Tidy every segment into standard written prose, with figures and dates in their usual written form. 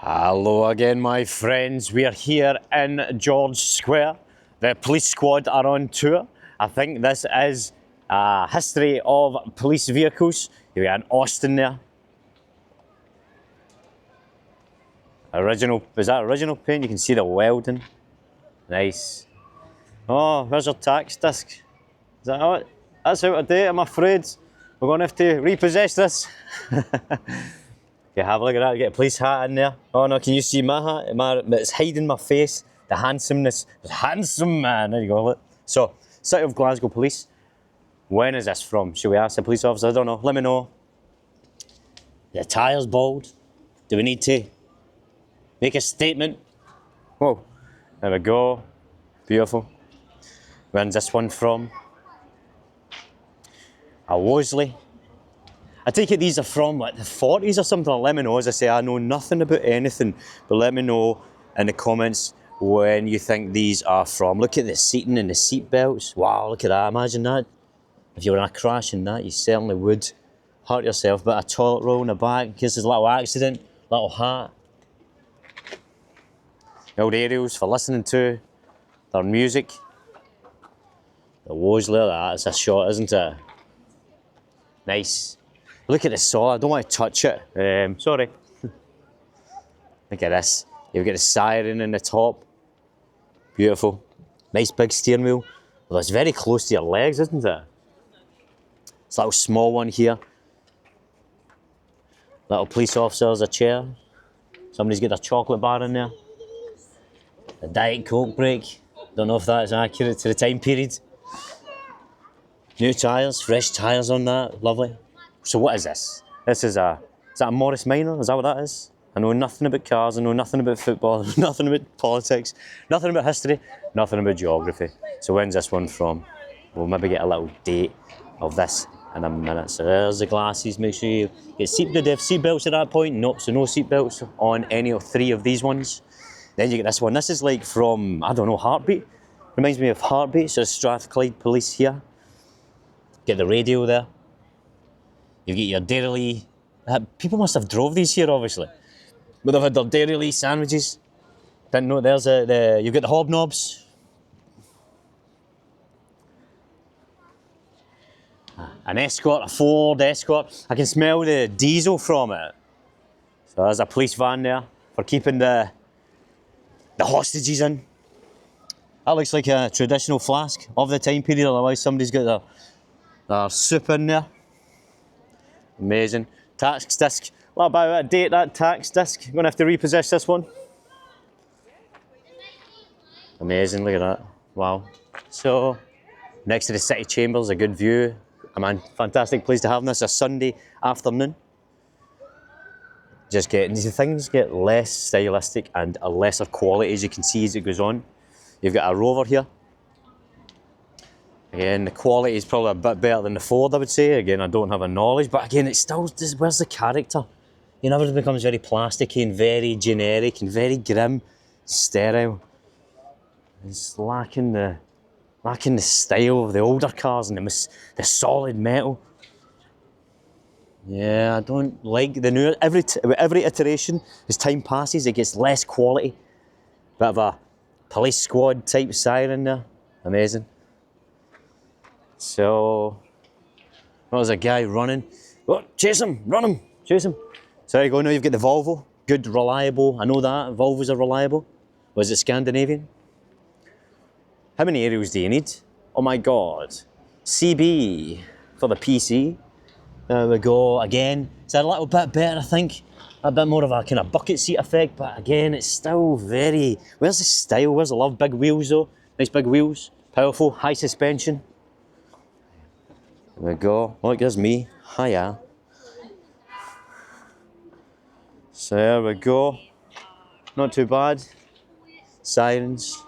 Hello again, my friends. We are here in George Square. The police squad are on tour. I think this is a history of police vehicles. You've got an Austin there. Is that original paint? You can see the welding. Nice. Oh, where's your tax disc? Is that it? That's out of date, I'm afraid. We're going to have to repossess this. Yeah, have a look at that. Get a police hat in there. Oh no, can you see my hat? It's hiding my face. The handsomeness. Handsome man. There you go. Look. So, City of Glasgow Police. When is this from? Should we ask the police officer? I don't know. Let me know. The tyres bald. Do we need to make a statement? Whoa. There we go. Beautiful. When's this one from? A Wolseley. I take it these are from like the 40s or something. Let me know. As I say, I know nothing about anything, but let me know in the comments when you think these are from. Look at the seating and the seat belts. Wow, look at that. Imagine that. If you were in a crash in that, you certainly would hurt yourself. But a toilet roll in the back in case there's a little accident, little hat. The old aerials for listening to their music. The Wolseley, that's a shot, isn't it? Nice. Look at the saw, I don't want to touch it. Sorry. Look at this. You've got the siren in the top. Beautiful. Nice big steering wheel. Well, it's very close to your legs, isn't it? It's a little small one here. Little police officer's a chair. Somebody's got a chocolate bar in there. A Diet Coke break. Don't know if that's accurate to the time period. New tyres, fresh tyres on that. Lovely. So what is this? Is that a Morris Minor? Is that what that is? I know nothing about cars, I know nothing about football, nothing about politics, nothing about history, nothing about geography. So when's this one from? We'll maybe get a little date of this in a minute. So there's the glasses, make sure you get did they have seat belts at that point? Nope, so no seat belts on any of three of these ones. Then you get this one. This is like from, I don't know, Heartbeat. Reminds me of Heartbeat, so Strathclyde Police here. Get the radio there. You get your Dairy Lee. People must have drove these here, obviously. But they've had their Dairy Lee sandwiches. Didn't know there's you've got the hobnobs. An Escort, a Ford Escort. I can smell the diesel from it. So there's a police van there for keeping the hostages in. That looks like a traditional flask of the time period, otherwise somebody's got their soup in there. Amazing. Tax disc. What about that date, that tax disc? I'm going to have to repossess this one. Amazing, look at that. Wow. So, next to the city chambers, a good view. Fantastic place to have this a Sunday afternoon. Just getting these things get less stylistic and a lesser quality as you can see as it goes on. You've got a Rover here. Again, the quality is probably a bit better than the Ford, I would say. Again, I don't have a knowledge, but again, it's still just, where's the character? You know, everything becomes very plasticky and very generic and very grim, sterile. It's lacking the style of the older cars and the solid metal. Yeah, I don't like the new. Every iteration, as time passes, it gets less quality. Bit of a police squad type siren there. Amazing. So, there's a guy running. Oh, chase him, run him, chase him. So there you go, now you've got the Volvo. Good, reliable, I know that, Volvos are reliable. Was it Scandinavian? How many aerials do you need? Oh my God. CB for the PC. There we go, again. It's a little bit better, I think. A bit more of a kind of bucket seat effect, but again, it's still very, where's the style, where's the love? Big wheels though, nice big wheels. Powerful, high suspension. There we go. Look, there's me. Hiya. So there we go. Not too bad. Sirens.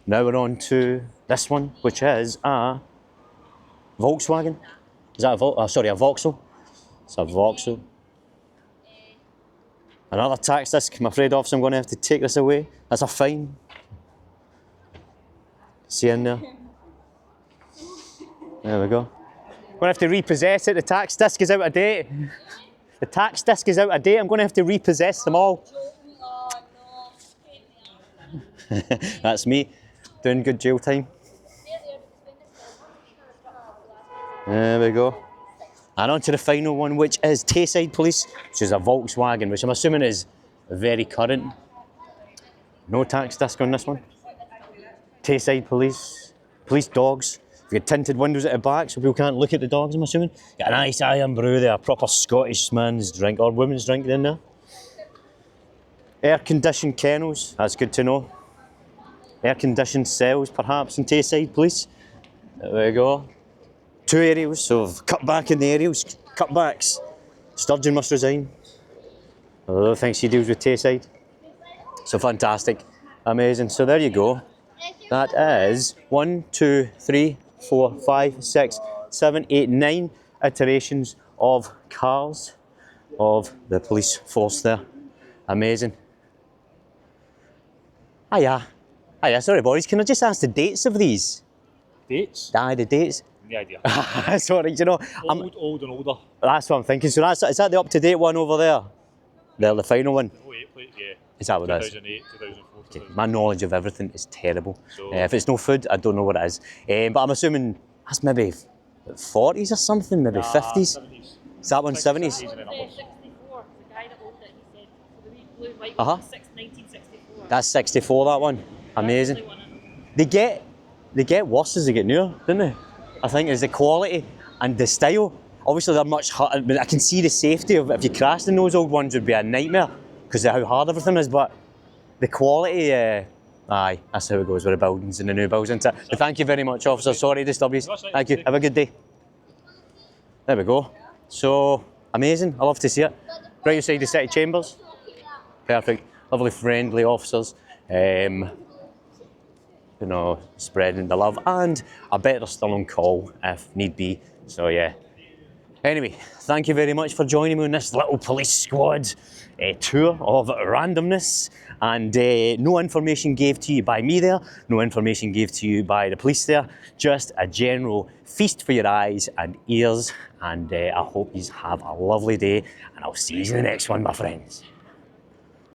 Now we're on to this one, which is a Volkswagen. Is that a Vauxhall? It's a Vauxhall. Another tax disc. I'm afraid, officer, I'm going to have to take this away. That's a fine. See in there? There we go. I'm going to have to repossess it. The tax disc is out of date. The tax disc is out of date. I'm going to have to repossess them all. That's me, doing good jail time. There we go. And on to the final one, which is Tayside Police, which is a Volkswagen, which I'm assuming is very current. No tax disc on this one. Tayside Police, police dogs. We've got tinted windows at the back so people can't look at the dogs, I'm assuming. Got a nice iron brew there, a proper Scottish man's drink, or woman's drink in there. Air-conditioned kennels, that's good to know. Air-conditioned cells, perhaps, in Tayside Police. There we go. 2 aerials, so I've cut back in the aerials, cutbacks. Sturgeon must resign. Although I think she deals with Tayside. So fantastic, amazing. So there you go. That is 1, 2, 3, 4, 5, 6, 7, 8, 9 iterations of cars of the police force there. Amazing. Hiya. Hiya, sorry boys, can I just ask the dates of these? Dates? Aye, the dates. No idea. Sorry, you know. Old and older. That's what I'm thinking. So is that the up-to-date one over there? The final one? 08 plate, yeah. Is that what it is? 2008, 2004, 2000. My knowledge of everything is terrible. So, if it's no food, I don't know what it is. But I'm assuming that's maybe 40s or something, maybe 50s. 70s. Is that one 70s? 64, the guy that owned it, he said, so the wee blue white Uh-huh. one was 1964. That's 64, that one. Amazing. That's the only one They get worse as they get newer, don't they? I think is the quality and the style. Obviously they're much harder, but I can see the safety of if you crashed in those old ones would be a nightmare because of how hard everything is, but the quality, aye, that's how it goes with the buildings and the new builds, isn't it? So thank you very much, officer. Sorry to disturb you. Thank you. Have a good day. There we go. So, amazing. I love to see it. Right outside the city chambers. Perfect. Lovely, friendly officers. You know, spreading the love, and I bet they're still on call if need be. So yeah. Anyway, thank you very much for joining me on this little police squad tour of randomness, and no information gave to you by me there, no information gave to you by the police there, just a general feast for your eyes and ears, and I hope you have a lovely day, and I'll see you in the next one, my friends.